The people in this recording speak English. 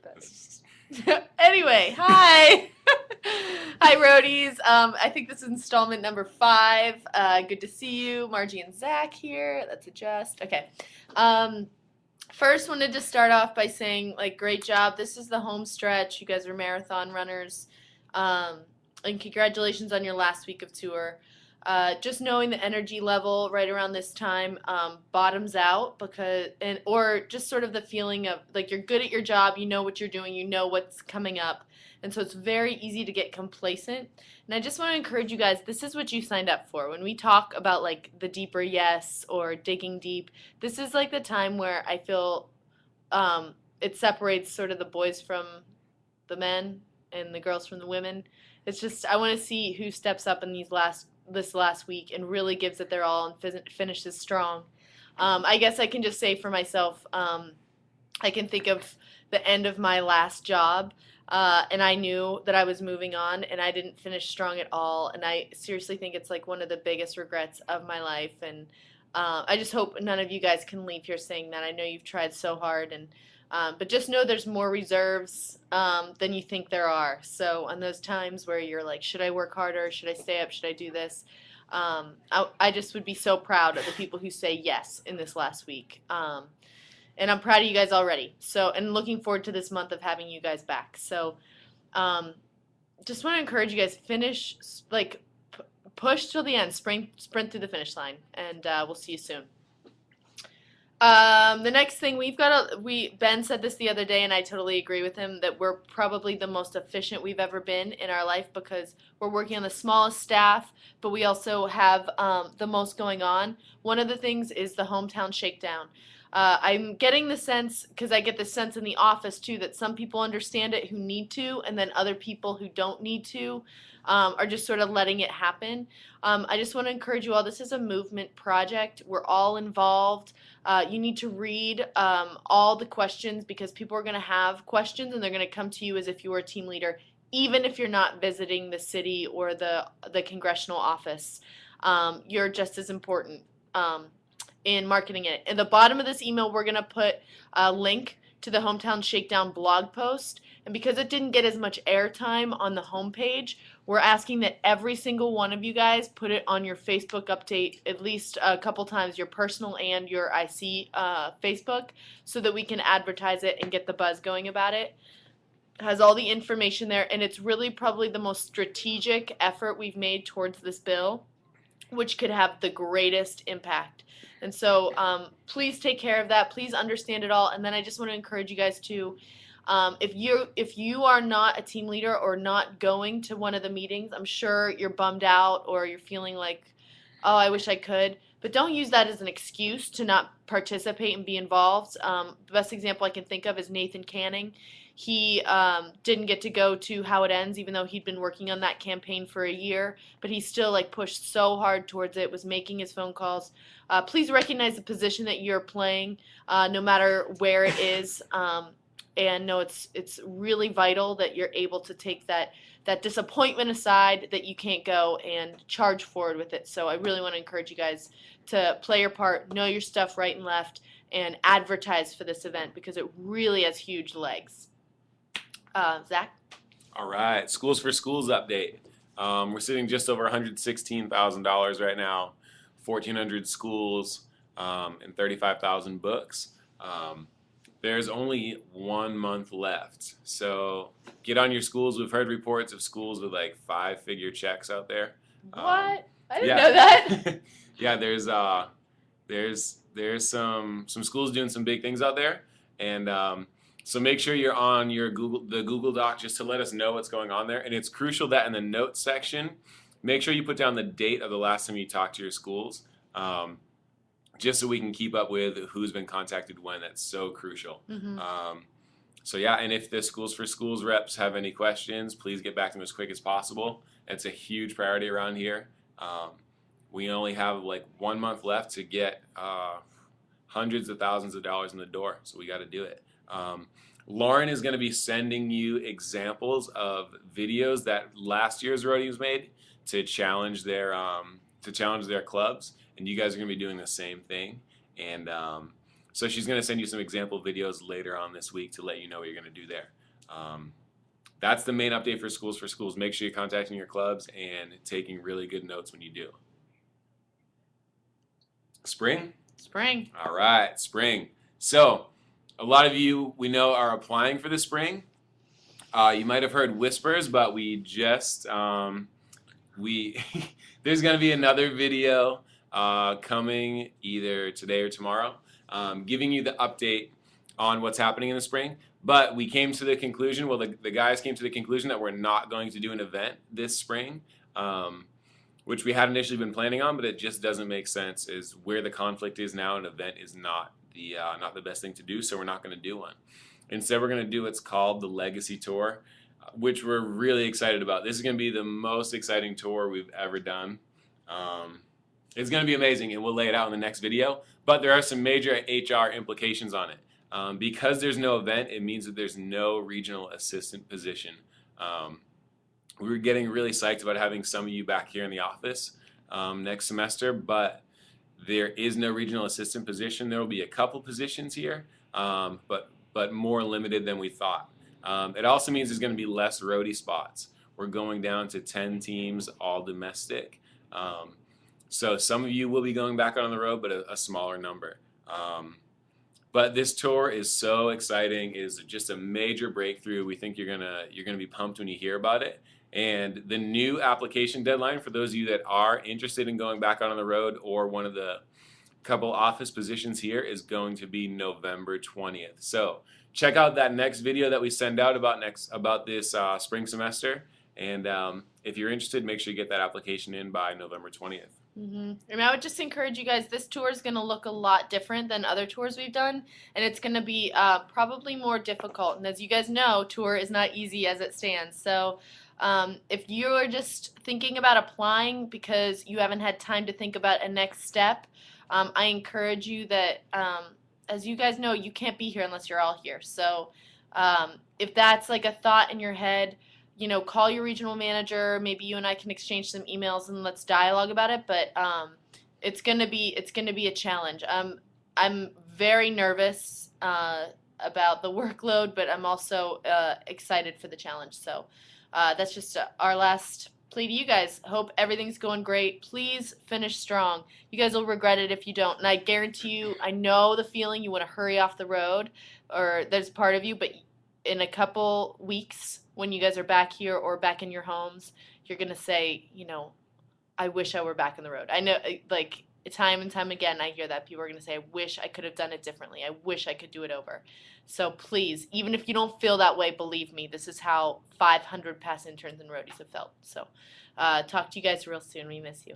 better. Anyway, hi. Hi, roadies. I think this is installment number 5. Good to see you. Margie and Zach here. Let's adjust. Okay. Um, First, wanted to start off by saying, like, great job. This is the home stretch. You guys are marathon runners. Um, and congratulations on your last week of tour. Just knowing the energy level right around this time bottoms out or just sort of the feeling of like you're good at your job, you know what you're doing, you know what's coming up, and so it's very easy to get complacent. And I just want to encourage you guys, this is what you signed up for. When we talk about like the deeper yes or digging deep, this is like the time where I feel it separates sort of the boys from the men and the girls from the women. It's just I want to see who steps up in this last week and really gives it their all and finishes strong. I guess I can just say for myself, I can think of the end of my last job, and I knew that I was moving on, and I didn't finish strong at all. And I seriously think it's like one of the biggest regrets of my life. And I just hope none of you guys can leave here saying that. I know you've tried so hard, and but just know there's more reserves than you think there are. So on those times where you're like, should I work harder? Should I stay up? Should I do this? I just would be so proud of the people who say yes in this last week. And I'm proud of you guys already. So, and looking forward to this month of having you guys back. So, just want to encourage you guys, finish, like, push till the end, sprint through the finish line, and we'll see you soon. The next thing Ben said this the other day, and I totally agree with him, that we're probably the most efficient we've ever been in our life because we're working on the smallest staff, but we also have the most going on. One of the things is the hometown shakedown. I'm getting the sense, because I get the sense in the office too, that some people understand it who need to, and then other people who don't need to are just sort of letting it happen. I just want to encourage you all, this is a movement project. We're all involved. You need to read all the questions because people are going to have questions and they're going to come to you as if you were a team leader, even if you're not visiting the city or the congressional office. You're just as important in marketing it. At the bottom of this email, we're going to put a link to the Hometown Shakedown blog post. And because it didn't get as much airtime on the homepage, we're asking that every single one of you guys put it on your Facebook update at least a couple times, your personal and your IC Facebook, so that we can advertise it and get the buzz going about it. It has all the information there, and it's really probably the most strategic effort we've made towards this bill, which could have the greatest impact. And so please take care of that. Please understand it all. And then I just want to encourage you guys to, if you are not a team leader or not going to one of the meetings, I'm sure you're bummed out or you're feeling like, oh, I wish I could. But don't use that as an excuse to not participate and be involved. The best example I can think of is Nathan Canning. He didn't get to go to How It Ends, even though he'd been working on that campaign for a year. But he still pushed so hard towards it, was making his phone calls. Please recognize the position that you're playing, no matter where it is. And know it's really vital that you're able to take that disappointment aside that you can't go and charge forward with it. So I really want to encourage you guys to play your part, know your stuff right and left, and advertise for this event because it really has huge legs. Zach? All right, Schools for Schools update. We're sitting just over $116,000 right now, 1,400 schools, and 35,000 books. There's only 1 month left, so get on your schools. We've heard reports of schools with like 5-figure checks out there. What? I didn't know that. Yeah, there's some schools doing some big things out there, and so make sure you're on the Google Doc just to let us know what's going on there. And it's crucial that in the notes section, make sure you put down the date of the last time you talked to your schools. Just so we can keep up with who's been contacted when. That's so crucial. Mm-hmm. So yeah, and if the Schools for Schools reps have any questions, please get back to them as quick as possible. It's a huge priority around here. We only have like 1 month left to get hundreds of thousands of dollars in the door, so we got to do it. Lauren is going to be sending you examples of videos that last year's roadies made to challenge their clubs. And you guys are going to be doing the same thing. And So she's going to send you some example videos later on this week to let you know what you're going to do there. That's the main update for Schools for Schools. Make sure you're contacting your clubs and taking really good notes when you do. Spring? Spring. All right, spring. So a lot of you we know are applying for the spring. You might have heard whispers, but we just there's going to be another video coming either today or tomorrow, giving you the update on what's happening in the spring. But we came to the conclusion, well, the guys came to the conclusion that we're not going to do an event this spring, which we had initially been planning on, but it just doesn't make sense. Is where the conflict is now, an event is not the best thing to do, so we're not going to do one. Instead, we're going to do what's called the Legacy Tour, which we're really excited about. This is going to be the most exciting tour we've ever done. It's going to be amazing, and we'll lay it out in the next video. But there are some major HR implications on it. Because there's no event, it means that there's no regional assistant position. We were getting really psyched about having some of you back here in the office next semester, but there is no regional assistant position. There will be a couple positions here, but more limited than we thought. It also means there's going to be less roadie spots. We're going down to 10 teams, all domestic. So some of you will be going back on the road, but a smaller number. But this tour is so exciting. It is just a major breakthrough. We think you're gonna be pumped when you hear about it. And the new application deadline for those of you that are interested in going back out on the road or one of the couple office positions here is going to be November 20th. So check out that next video that we send out about this spring semester. And if you're interested, make sure you get that application in by November 20th. And I would just encourage you guys, this tour is going to look a lot different than other tours we've done, and it's going to be probably more difficult. And as you guys know, tour is not easy as it stands. So if you're just thinking about applying because you haven't had time to think about a next step, I encourage you that, as you guys know, you can't be here unless you're all here. So if that's like a thought in your head, you know, call your regional manager. Maybe you and I can exchange some emails and let's dialogue about it. But it's gonna be a challenge. I'm very nervous about the workload, but I'm also excited for the challenge. So that's just our last plea to you guys. Hope everything's going great. Please finish strong. You guys will regret it if you don't. And I guarantee you, I know the feeling you want to hurry off the road, or there's part of you, but in a couple weeks when you guys are back here or back in your homes, you're going to say, you know, I wish I were back on the road. I know, like, time and time again, I hear that. People are going to say, I wish I could have done it differently. I wish I could do it over. So please, even if you don't feel that way, believe me, this is how 500 past interns and roadies have felt. So talk to you guys real soon. We miss you.